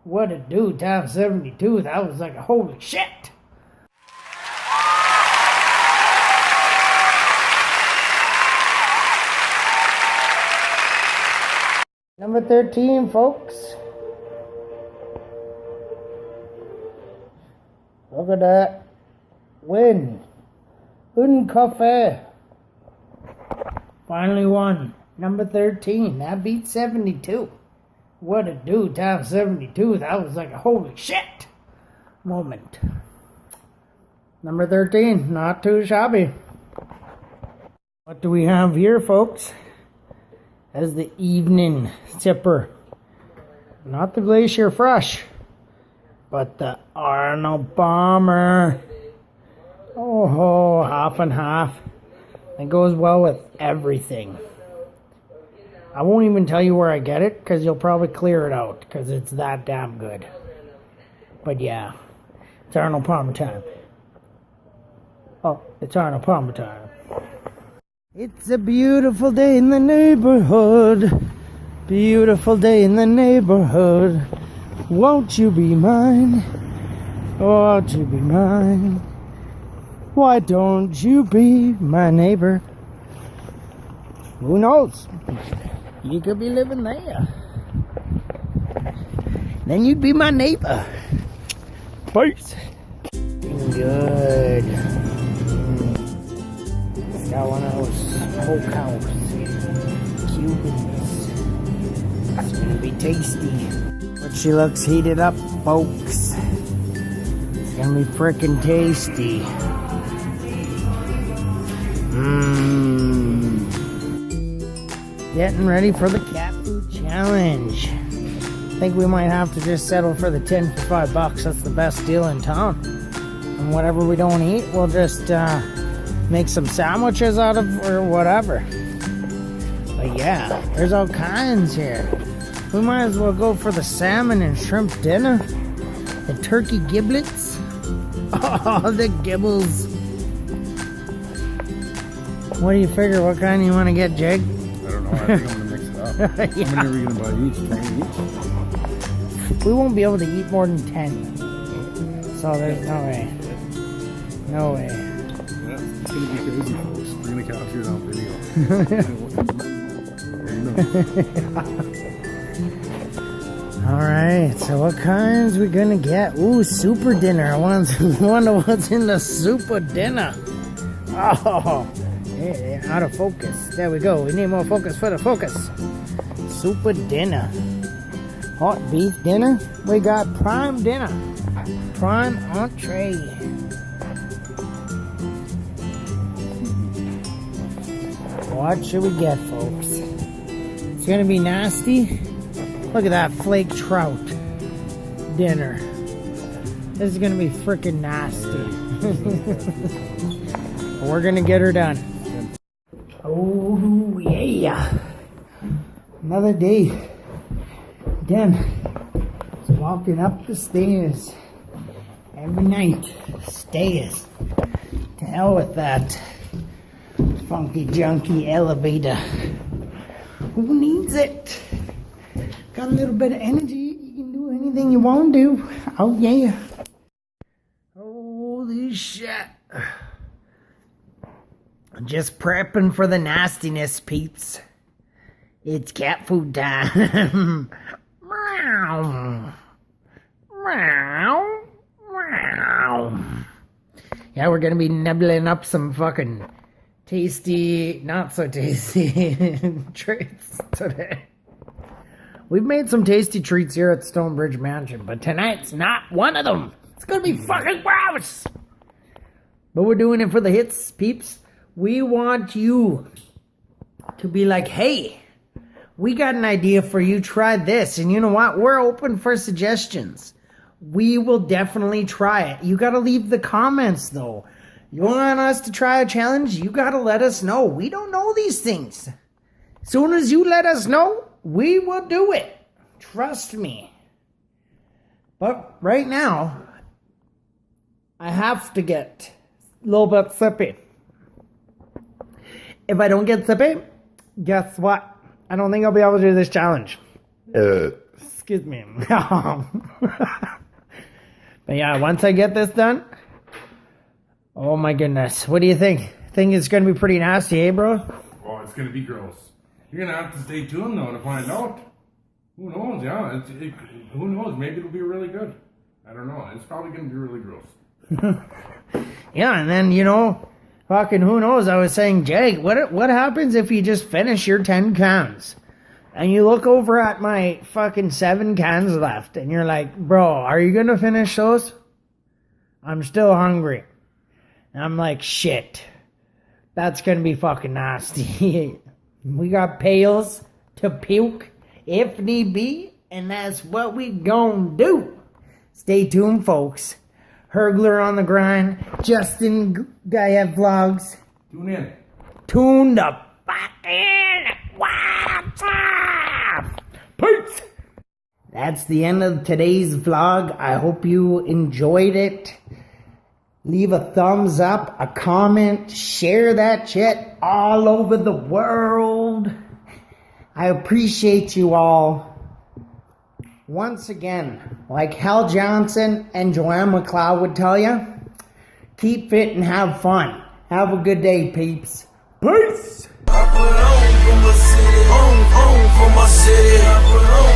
What it do times 72? That was like a holy shit. Number 13, folks. Look at that. Win. Un cafe. Finally won. Number 13. That beat 72. What it do times 72? That was like a holy shit moment. Number 13. Not too shabby. What do we have here, folks? As the evening sipper. Not the Glacier Fresh, but the Arnold Palmer. Oh, half and half. It goes well with everything. I won't even tell you where I get it, because you'll probably clear it out, because it's that damn good. But yeah, it's Arnold Palmer time. Oh, it's Arnold Palmer time. It's a beautiful day in the neighborhood. Beautiful day in the neighborhood. Won't you be mine? Won't you be mine? Why don't you be my neighbor? Who knows? You could be living there. Then you'd be my neighbor. Peace. Good. Got one of those smokehouse Cubans. It's gonna be tasty. But she looks heated up, folks. It's gonna be frickin' tasty. Getting ready for the cat food challenge. I think we might have to just settle for the 10 for $5. That's the best deal in town. And whatever we don't eat, we'll just make some sandwiches out of, or whatever. But yeah, there's all kinds here. We might as well go for the salmon and shrimp dinner. The turkey giblets. Oh, the gibbles. What do you figure? What kind you want to get, Jake? I don't know. I think I'm going to mix it up. Yeah. How many are we going to buy each? 20 each? We won't be able to eat more than 10. So there's no way. No way. Yeah, it's going to be crazy, folks. We're going to capture it on video. Alright, so what kinds we gonna get? Ooh, super dinner. I wonder what's in the super dinner. Oh, yeah, out of focus. There we go. We need more focus for the focus. Super dinner. Hot beef dinner. We got prime dinner. Prime entree. What should we get, folks? It's gonna be nasty. Look at that flake trout dinner. This is gonna be freaking nasty. We're gonna get her done. Oh yeah! Another day. Done. Just walking up the stairs every night. Stairs. To hell with that funky junky elevator. Who needs it? Got a little bit of energy. You can do anything you want to do. Oh yeah. Holy shit. Just prepping for the nastiness, peeps. It's cat food time. Meow. Meow. Meow. Yeah, we're gonna be nibbling up some fucking tasty, not so tasty treats today. We've made some tasty treats here at Stonebridge Mansion, but tonight's not one of them. It's gonna be fucking gross. But we're doing it for the hits, peeps. We want you to be like, hey, we got an idea for you. Try this. And you know what? We're open for suggestions. We will definitely try it. You gotta leave the comments, though. You want us to try a challenge? You gotta let us know. We don't know these things. As soon as you let us know, we will do it. Trust me. But right now, I have to get a little bit sippy. If I don't get sippy, guess what? I don't think I'll be able to do this challenge. Excuse me. But yeah, once I get this done, oh my goodness. What do you think? Think it's going to be pretty nasty, eh, bro? Oh, it's gonna be gross. You're gonna have to stay tuned though to find out. Who knows? Yeah, who knows? Maybe it'll be really good. I don't know. It's probably gonna be really gross. Yeah, and then, fucking who knows? I was saying, Jake, what happens if you just finish your 10 cans? And you look over at my fucking 7 cans left, and you're like, bro, are you gonna finish those? I'm still hungry. And I'm like, shit. That's gonna be fucking nasty. We got pails to puke if need be, and that's what we gon' do. Stay tuned, folks. Hergler on the grind. Justin Gayev Vlogs. Tune in. Tune the fuck in. What's up? Peace. That's the end of today's vlog. I hope you enjoyed it. Leave a thumbs up, a comment, share that shit all over the world. I appreciate you all. Once again, like Hal Johnson and Joanne McLeod would tell you, keep fit and have fun. Have a good day, peeps. Peace! I put on for my city, on for my city. I put on